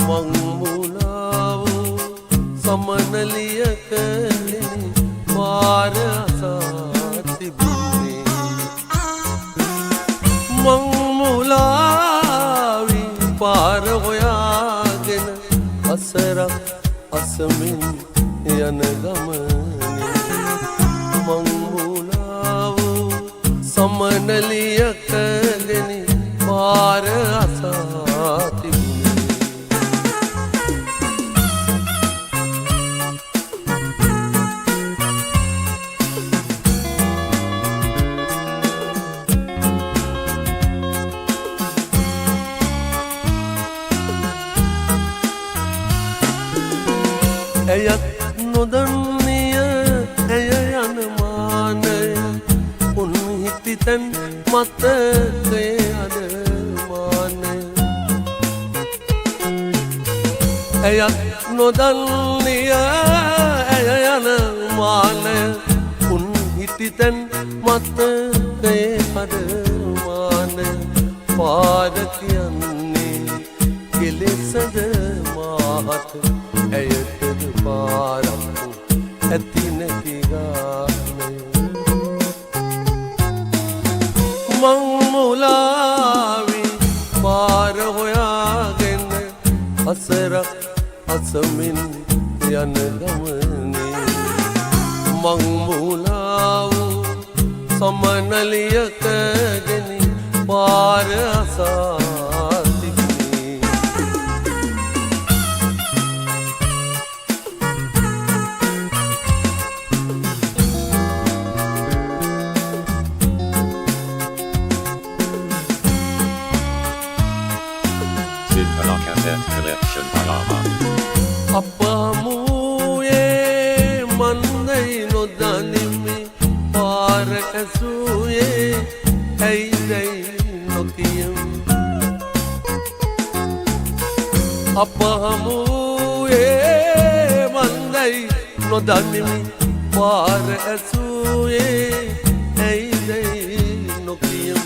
මං මුලාව සමනලියකලි පාර අසා තිබුණේ මං මුලාවි පාර හොයාගෙන අසරක් අසමින් යන ගමනේ මං මුලාව සමනලියකලි පාර අසා ඇයත් නොදන්නිය ඇය යන මානය උන් හිටිතැන් මතකයේ අද මානය ඇයත් නොදන්නිය ඇය යන මානය උන් හිටිතැන් මතකයේ අද මානය පාර කියන්නේ කෙලෙසද මාහත ඇයටද පාරක් ඇති නැති ගානේ මං මුලාවි පාර හොයාගෙන අසරක් අසමින් යන ගමනේ මං මුලාව සමනලියකගෙන පාර අසා Collection Palama. Appamuye mandai nodanimi parakasuye aidai nokiyam Appamuye mandai nodanimi parakasuye aidai nokiyam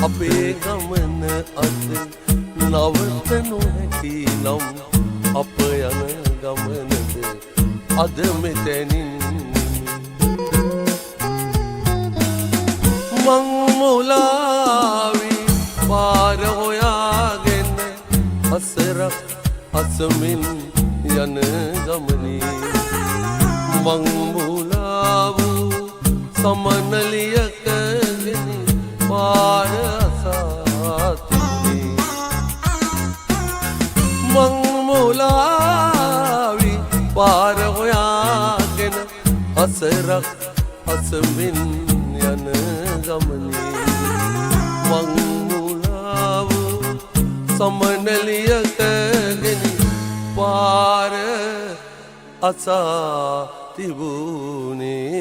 ape gamana ad නවතනු හැකි නම් අප යන ගමනද අද මෙතැනින් මං මුලාවි පාර හොයාගෙන අසරක් අසමින් යන ගමනේ මං මුලාව සමනලියකගෙන පාර අසා මං මුලාවි පාර හොයාගෙන අසරක් අසමින් යන ගමනේ මං මුලාව සමනලියකගෙන පාර අසා තිබුණේ